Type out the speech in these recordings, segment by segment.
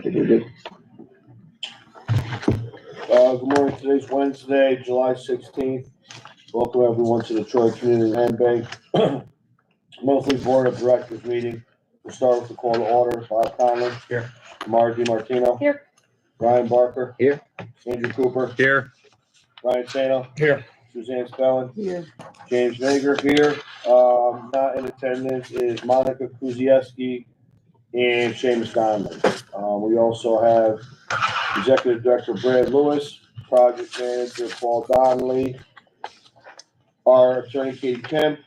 think we're good. Good morning. Today's Wednesday, July 16th. Welcome everyone to the Troy Community Land Bank monthly Board of Directors meeting. We'll start with the call to order. Bob Conlon. Here. Tamara DiMartino. Here. Ryan Barker. Here. Andrew Cooper. Here. Ryan Sano. Here. Suzanne Spellin. Here. James Vager here. Not in attendance is Monica Kuzieski and Seamus Donnelly. We also have Executive Director Brad Lewis, Project Manager Paul Donnelly, our Attorney Katie Kemp,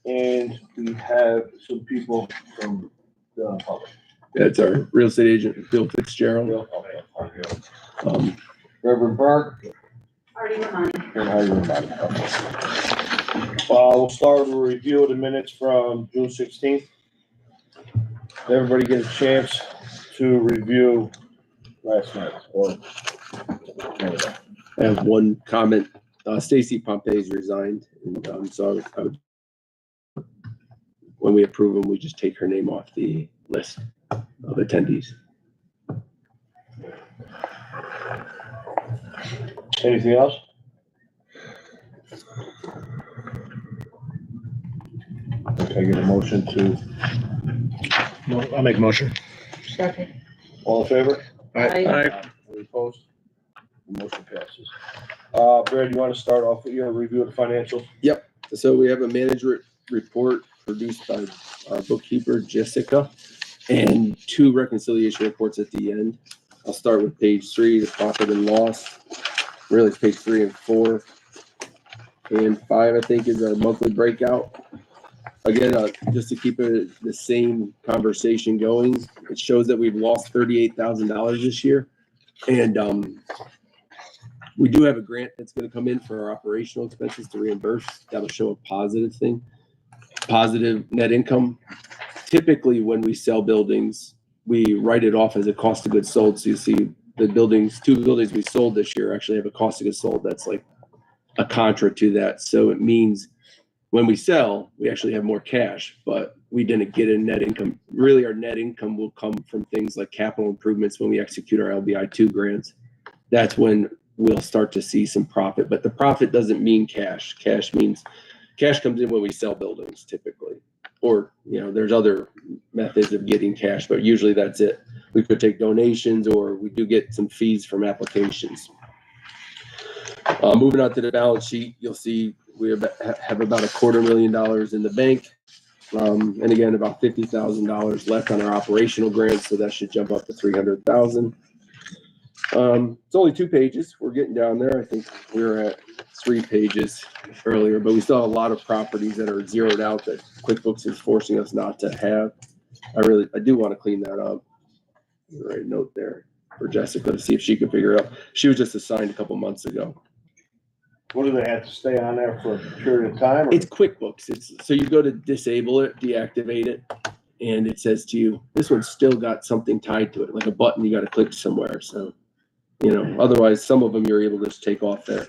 and we have some people from the public. That's our real estate agent, Bill Fitzgerald. Reverend Burke. Artie Romani. And Heidi Romani. We'll start with a review of the minutes from June 16th. Everybody get a chance to review last night. Or I have one comment. Stacy Pompey's resigned, and so I would, when we approve them, we just take her name off the list of attendees. anything else? Okay, get a motion to, I'll make a motion. Second. all in favor? Aye. Any opposed? The motion passes. Brad, you want to start off with your review of the financials? So we have a manager report produced by our bookkeeper, Jessica, and two reconciliation reports at the end. I'll start with page 3, the profit and loss. Really, it's page 3 and 4. And 5, I think, is our monthly breakout. Again, just to keep the same conversation going, it shows that we've lost $38,000 this year. And we do have a grant that's going to come in for our operational expenses to reimburse. That'll show a positive thing. Positive net income. Typically, when we sell buildings, we write it off as a cost of goods sold. So you see the buildings, 2 buildings we sold this year actually have a cost of goods sold that's like a contra to that. So it means when we sell, we actually have more cash, but we didn't get a net income. Really, our net income will come from things like capital improvements when we execute our LBI-2 grants. That's when we'll start to see some profit, but the profit doesn't mean cash. Cash comes in when we sell buildings typically, or, there's other methods of getting cash, but usually that's it. We could take donations, or we do get some fees from applications. Moving on to the balance sheet, you'll see we have about $250,000 in the bank. And again, about $50,000 left on our operational grants. So that should jump up to $300,000. It's only 2 pages. We're getting down there. I think we were at 3 pages earlier, but we still have a lot of properties that are zeroed out that QuickBooks is forcing us not to have. I do want to clean that up. Right note there for Jessica to see if she can figure it out. She was just assigned a couple months ago. What do they have to stay on there for a period of time? Or? It's QuickBooks. So you go to disable it, deactivate it, and it says to you, this one's still got something tied to it, like a button you got to click somewhere. So, otherwise some of them you're able to just take off there.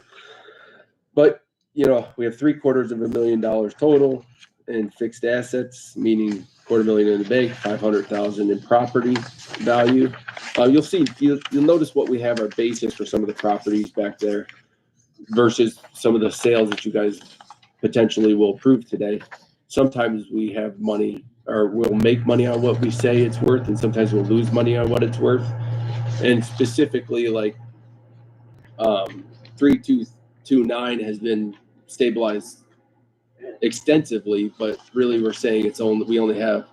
But, we have $750,000 total in fixed assets, meaning $250,000 in the bank, $500,000 in property value. You'll notice what we have our basis for some of the properties back there versus some of the sales that you guys potentially will approve today. Sometimes we have money, or we'll make money on what we say it's worth, and sometimes we'll lose money on what it's worth. And specifically, like 3229 has been stabilized extensively, but really we're saying we only have,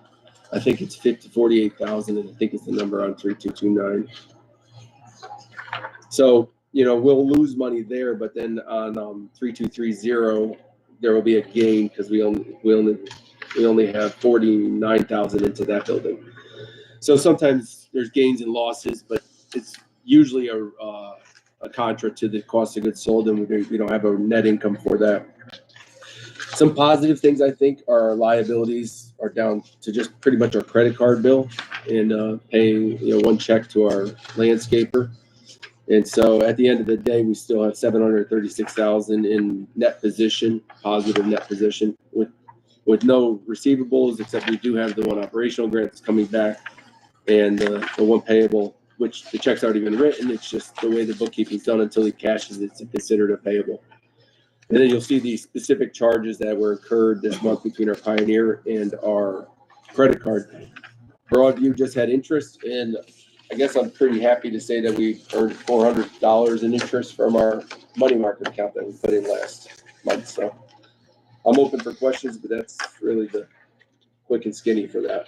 I think it's 48,000, and I think it's the number on 3229. So we'll lose money there, but then on 3230 there will be a gain because we only have 49,000 into that building. So sometimes there's gains and losses, but it's usually a contra to the cost of goods sold, and we don't have a net income for that. Some positive things, I think, are our liabilities are down to just pretty much our credit card bill and paying 1 check to our landscaper. And so at the end of the day, we still have $736,000 in net position, positive net position, with no receivables, except we do have the 1 operational grant that's coming back and the 1 payable which the check's already been written. It's just the way the bookkeeping's done until he cashes it, it's considered a payable. And then you'll see the specific charges that were incurred this month between our Pioneer and our credit card. Broadview just had interest, and I guess I'm pretty happy to say that we earned $400 in interest from our money market account that we put in last month. So I'm open for questions, but that's really the quick and skinny for that.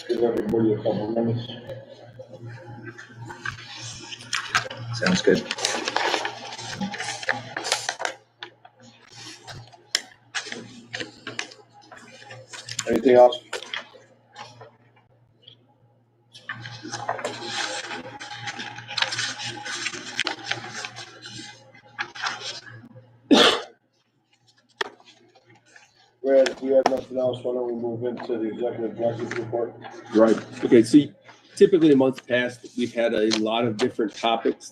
Give everybody a couple minutes. Sounds good. Anything else? Brad, if we have nothing else, why don't we move into the executive director's report? Right. Okay. So typically in months past, we've had a lot of different topics